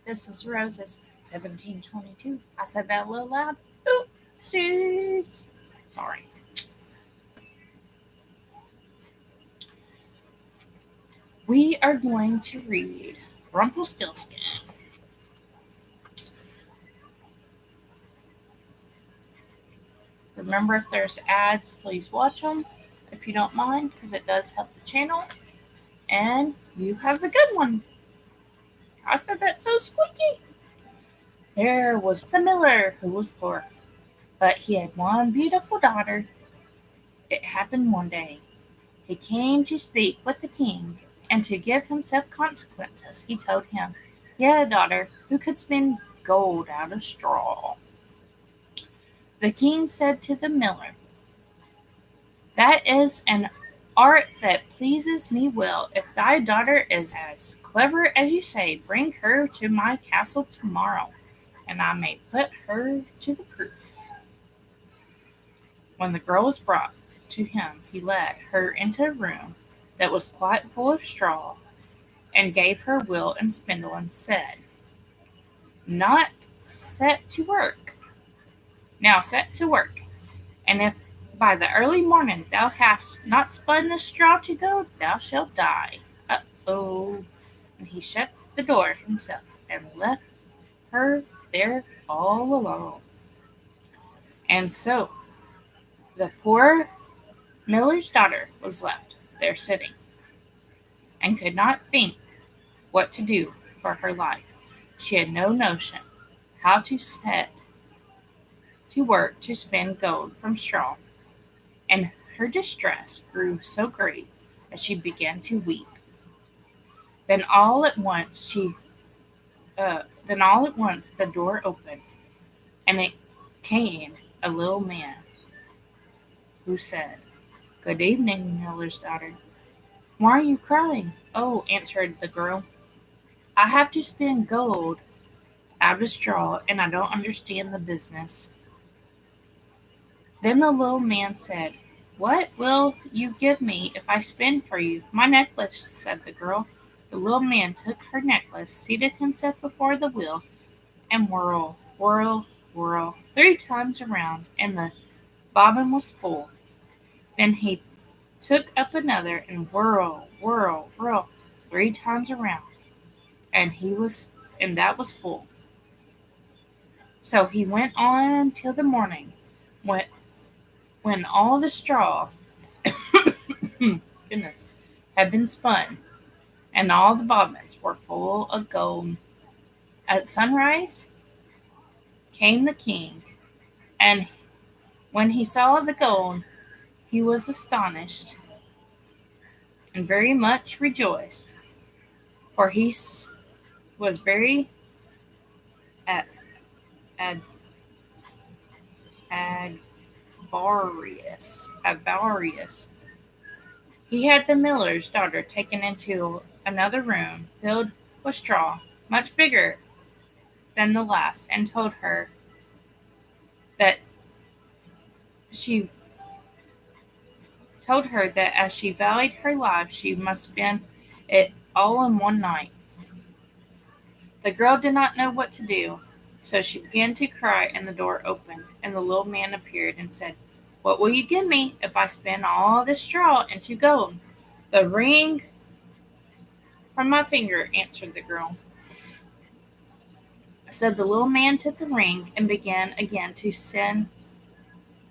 This is Rose's 1722. I said that a little loud. Oopsies. Sorry. We are going to read Rumpelstiltskin. Remember, if there's ads, please watch them if you don't mind, because it does help the channel. And you have the good one. I said that so squeaky. There was a miller who was poor, but he had one beautiful daughter. It happened one day. He came to speak with the king, and to give himself consequences, he told him he had a daughter who could spin gold out of straw. The king said to the miller, "That is an art that pleases me well. If thy daughter is as clever as you say, bring her to my castle tomorrow, and I may put her to the proof." When the girl was brought to him, he led her into a room that was quite full of straw, and gave her wheel and spindle, and said, "Not set to work. Now set to work, and if by the early morning thou hast not spun the straw to gold, thou shalt die." Uh-oh. And he shut the door himself and left her there all alone. And so the poor miller's daughter was left there sitting, and could not think what to do for her life. She had no notion how to set to work to spin gold from straw, and her distress grew so great that she began to weep. Then all at once the door opened, and it came a little man who said, "Good evening, miller's daughter. Why are you crying?" "Oh," answered the girl, "I have to spin gold out of straw, and I don't understand the business." Then the little man said, "What will you give me if I spin for you?" "My necklace," said the girl. The little man took her necklace, seated himself before the wheel, and whirl, whirl, whirl 3 times around, and the bobbin was full. Then he took up another, and whirl, whirl, whirl 3 times around, and that was full. So he went on till the morning, when all the straw goodness had been spun, and all the bobbins were full of gold. At sunrise came the king, and when he saw the gold, he was astonished and very much rejoiced, for he was very a- ad- avarious. He had the miller's daughter taken into another room filled with straw, much bigger than the last, and that she told her that as she valued her life, she must spend it all in one night. The girl did not know what to do, so she began to cry, and the door opened, and the little man appeared and said, "What will you give me if I spin all this straw into gold?" "The ring from my finger," answered the girl. So the little man took the ring and began again to send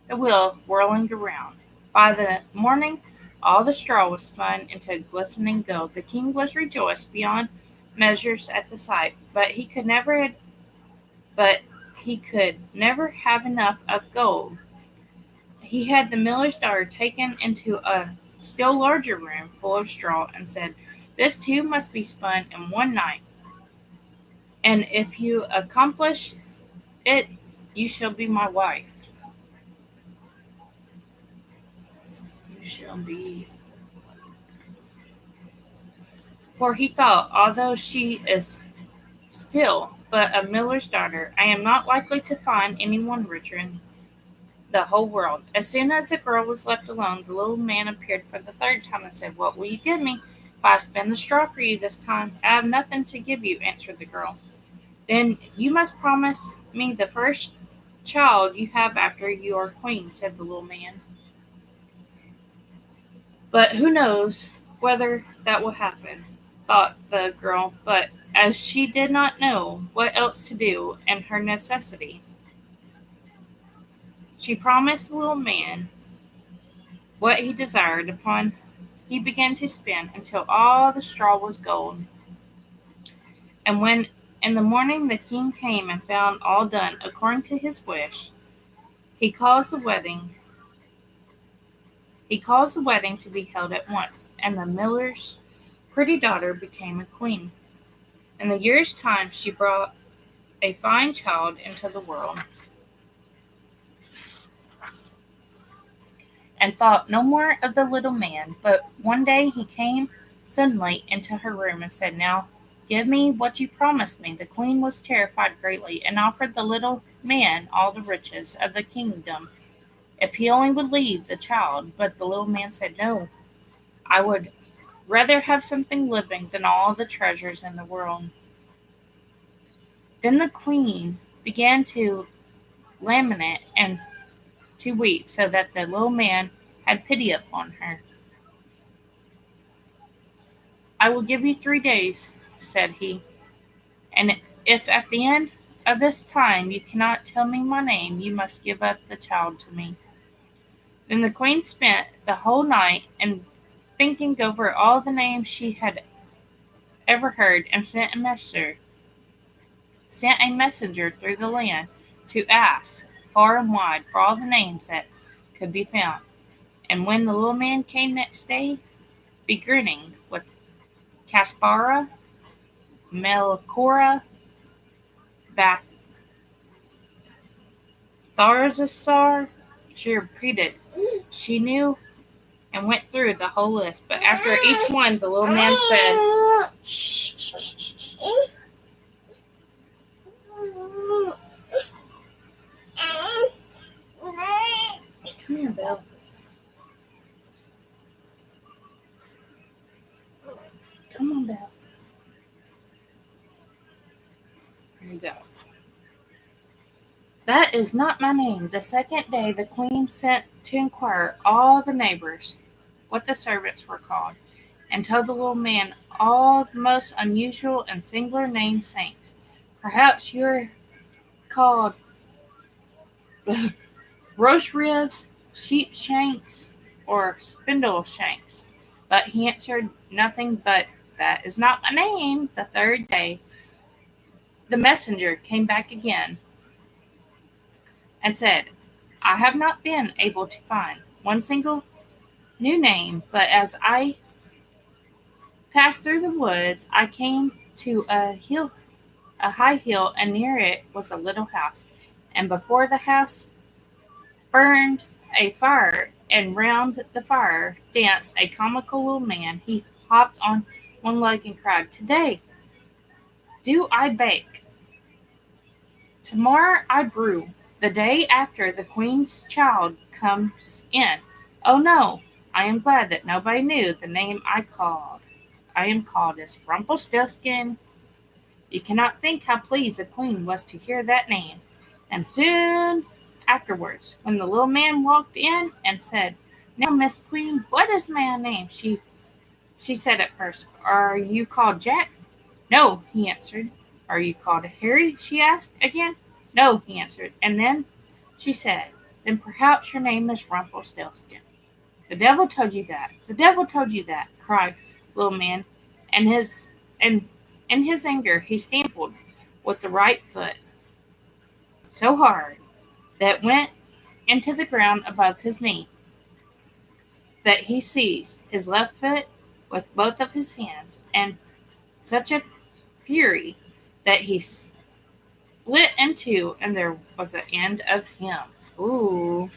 the wheel whirling around. By the morning, all the straw was spun into glistening gold. The king was rejoiced beyond measures at the sight, but he could never have enough of gold. He had the miller's daughter taken into a still larger room full of straw, and said, "This too must be spun in one night, and if you accomplish it, you shall be my wife." You shall be. For he thought, although she is still but a miller's daughter, I am not likely to find anyone richer in the whole world. As soon as the girl was left alone, the little man appeared for the third time and said, "What will you give me if I spin the straw for you this time?" "I have nothing to give you," answered the girl. Then you must promise me the first child you have after you are queen, said the little man. But who knows whether that will happen, thought the girl. But as she did not know what else to do in her necessity, she promised the little man what he desired. Upon he began to spin until all the straw was gold. And when in the morning the king came and found all done according to his wish, he caused the wedding he caused the wedding to be held at once, and the miller's pretty daughter became a queen. In a year's time she brought a fine child into the world, and thought no more of the little man. But one day he came suddenly into her room and said, "Now give me what you promised me." The queen was terrified greatly, and offered the little man all the riches of the kingdom if he only would leave the child. But the little man said, "No, I would rather have something living than all the treasures in the world." Then the queen began to lament and to weep, so that the little man had pity upon her. "I will give you 3 days," said he, "and if at the end of this time you cannot tell me my name, you must give up the child to me." Then the queen spent the whole night in thinking over all the names she had ever heard, and sent a messenger through the land to ask far and wide for all the names that could be found. And when the little man came next day, beginning with Caspara, Melicora, Balthazar, she repeated. She knew and went through the whole list, but after each one, the little man said, "Shh, shh, shh, shh, shh. Come here, Bill. Come on, Bill. There you go. That is not my name." The second day the queen sent to inquire all the neighbors what the servants were called, and told the little man all the most unusual and singular named saints. "Perhaps you're called roast ribs, sheep shanks, or spindle shanks." But he answered nothing but, "That is not my name." The third day the messenger came back again and said, "I have not been able to find one single new name, but as I passed through the woods I came to a high hill, and near it was a little house, and before the house burned a fire, and round the fire danced a comical little man. He hopped on one leg and cried, 'Today do I bake, tomorrow I brew, the day after the queen's child comes in. Oh no, I am glad that nobody knew the name I am called is Rumpelstiltskin.' You cannot think how pleased the queen was to hear that name. And soon afterwards, when the little man walked in and said, 'Now, Miss Queen, what is my name?' She said at first, 'Are you called Jack?' 'No,' he answered. 'Are you called Harry?' she asked again. 'No,' he answered. And then she said, 'Then perhaps your name is Rumpelstiltskin.' 'The devil told you that! The devil told you that!' cried the little man, and and in his anger he stamped with the right foot so hard that it went into the ground above his knee. That he seized his left foot with both of his hands, and such a fury that he split in two, and there was an end of him. Ooh.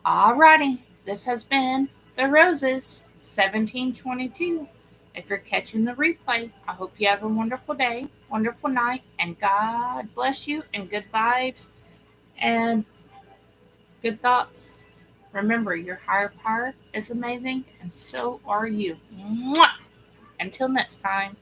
Alrighty, this has been The Roses 1722. If you're catching the replay, I hope you have a wonderful day, wonderful night, and God bless you, and good vibes and good thoughts. Remember, your higher power is amazing, and so are you. Mwah! Until next time.